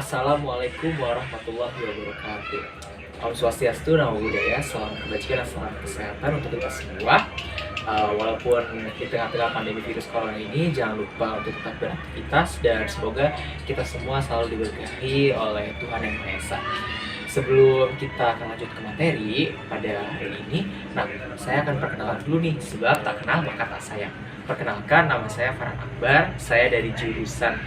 Assalamualaikum warahmatullahi wabarakatuh. Om Swastiastu, Namo Buddhaya, salam kebajikan, salam kesehatan untuk kita semua. Walaupun di tengah-tengah pandemi virus corona ini, jangan lupa untuk tetap beraktivitas dan semoga kita semua selalu diberkahi oleh Tuhan Yang Maha Esa. Sebelum kita akan lanjut ke materi pada hari ini, saya akan perkenalan dulu nih, sebab tak kenal maka tak sayang. Perkenalkan, nama saya Farhan Akbar, saya dari jurusan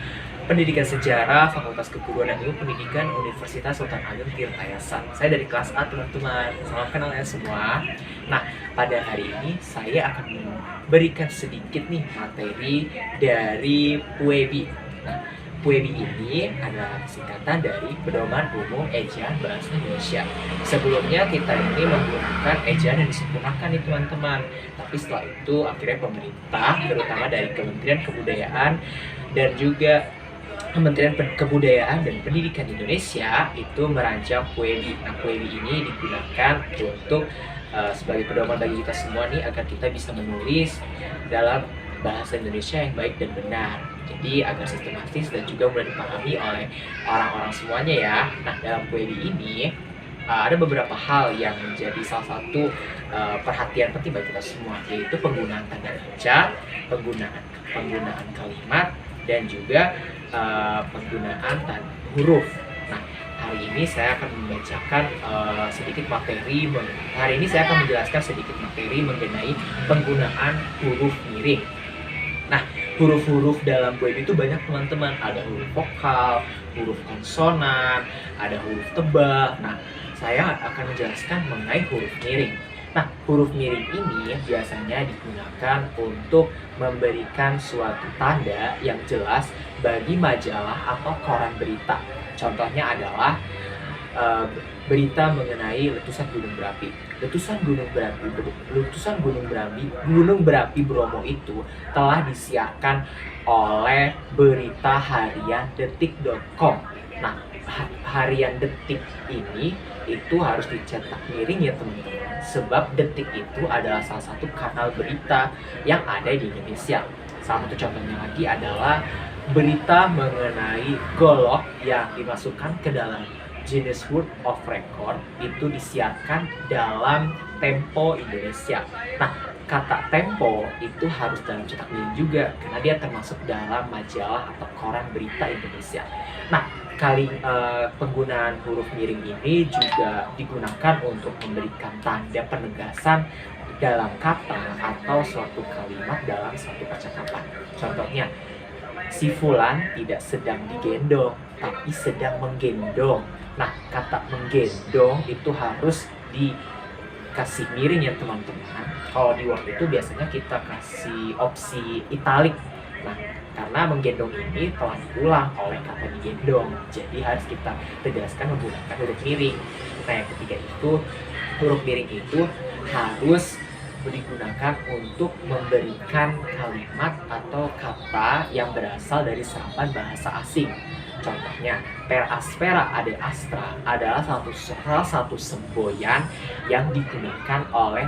Pendidikan Sejarah, Fakultas Keguruan dan Ilmu Pendidikan, Universitas Sultan Ageng Tirtayasan. Saya dari kelas A, teman-teman. Salam kenal ya semua. Nah, pada hari ini saya akan memberikan sedikit nih materi dari PUEBI. Nah, PUEBI ini adalah singkatan dari Pedoman Umum Ejaan Bahasa Indonesia. Sebelumnya kita ini menggunakan ejaan yang disempurnakan nih teman-teman. Tapi setelah itu akhirnya pemerintah, terutama dari Kementerian Kebudayaan dan juga Kementerian Kebudayaan dan Pendidikan Indonesia itu merancang PUEBI. Nah, PUEBI ini digunakan untuk sebagai pedoman bagi kita semua nih, agar kita bisa menulis dalam bahasa Indonesia yang baik dan benar. Jadi agar sistematis dan juga mudah dipahami oleh orang-orang semuanya ya. Nah, dalam PUEBI ini ada beberapa hal yang menjadi salah satu perhatian penting bagi kita semua, yaitu penggunaan tanda baca, penggunaan kalimat, dan juga penggunaan huruf. Nah, hari ini saya akan membacakan sedikit materi. Hari ini saya akan menjelaskan sedikit materi mengenai penggunaan huruf miring. Nah, huruf-huruf dalam PUEBI itu banyak teman-teman. Ada huruf vokal, huruf konsonan, ada huruf tebal. Nah, saya akan menjelaskan mengenai huruf miring. Nah, huruf miring ini biasanya digunakan untuk memberikan suatu tanda yang jelas bagi majalah atau koran berita. Contohnya adalah berita mengenai letusan gunung berapi. Gunung berapi Bromo itu telah disiarkan oleh berita harian detik.com. Nah, harian Detik ini itu harus dicetak miring ya teman-teman, sebab Detik itu adalah salah satu kanal berita yang ada di Indonesia. Salah satu contohnya lagi adalah berita mengenai golok yang dimasukkan ke dalam Guinness World of Record itu disiarkan dalam Tempo Indonesia. Nah, kata Tempo itu harus dalam cetak miring juga karena dia termasuk dalam majalah atau koran berita Indonesia. Nah, penggunaan huruf miring ini juga digunakan untuk memberikan tanda penegasan dalam kata atau suatu kalimat dalam suatu percakapan. Contohnya, si Fulan tidak sedang digendong, tapi sedang menggendong. Nah, kata menggendong itu harus dikasih miring ya teman-teman. Kalau di Word itu biasanya kita kasih opsi italik. Nah, karena menggendong ini telah diulang oleh kata digendong, jadi harus kita tegaskan menggunakan huruf miring. Nah, yang ketiga itu, huruf miring itu harus digunakan untuk memberikan kalimat atau kata yang berasal dari serapan bahasa asing. Contohnya, per aspera ade astra adalah salah satu semboyan yang digunakan oleh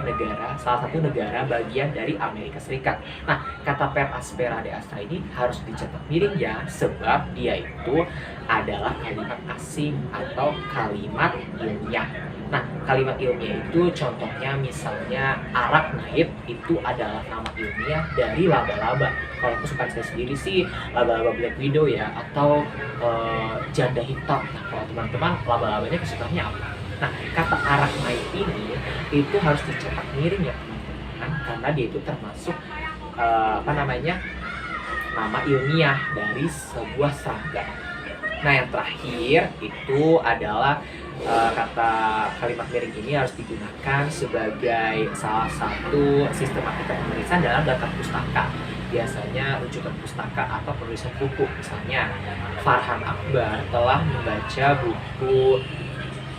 salah satu negara bagian dari Amerika Serikat. Nah, kata per aspera ade astra ini harus dicetak miring ya, sebab dia itu adalah kalimat asing atau kalimat ilmiah. Nah, kalimat ilmiah itu contohnya misalnya arachnid itu adalah nama ilmiah dari laba-laba. Kalau kesukaan saya sendiri sih laba-laba black widow ya, atau janda hitam. Nah, kalau teman-teman laba-labanya kesukaannya apa? Nah, kata arachnid ini itu harus dicetak miring ya teman-teman, karena dia itu termasuk nama ilmiah dari sebuah serangga. Nah, yang terakhir itu adalah kata kalimat miring ini harus digunakan sebagai salah satu sistematika penulisan dalam daftar pustaka. Biasanya rujukan pustaka atau penulisan buku. Misalnya, Farhan Akbar telah membaca buku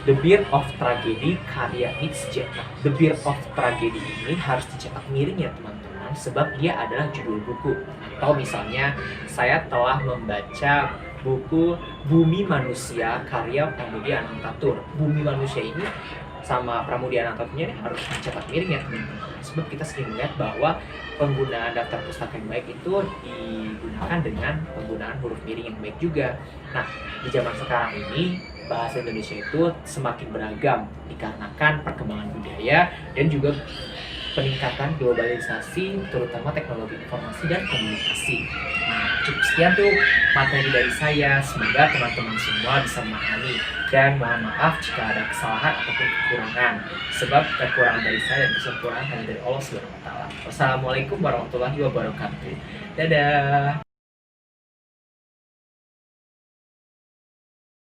The Birth of Tragedy karya Nietzsche. Nah, The Birth of Tragedy ini harus dicetak miring ya teman-teman, sebab dia adalah judul buku. Atau misalnya, saya telah membaca buku Bumi Manusia karya Pramudia Anantatur. Bumi Manusia ini sama Pramudia Anantathur ini harus dicetak miring ya teman-teman. Sebab kita sering melihat bahwa penggunaan daftar pustaka yang baik itu digunakan dengan penggunaan huruf miring yang baik juga. Nah, di zaman sekarang ini bahasa Indonesia itu semakin beragam dikarenakan perkembangan budaya dan juga peningkatan globalisasi, terutama teknologi informasi dan komunikasi. Nah, cukup sekian tuh materi dari saya. Semoga teman-teman semua bisa memahami, dan mohon maaf jika ada kesalahan ataupun kekurangan. Sebab kekurangan dari saya dan kesempurnaan hanya dari Allah Subhanahu wa taala. Wassalamualaikum warahmatullahi wabarakatuh. Dadah.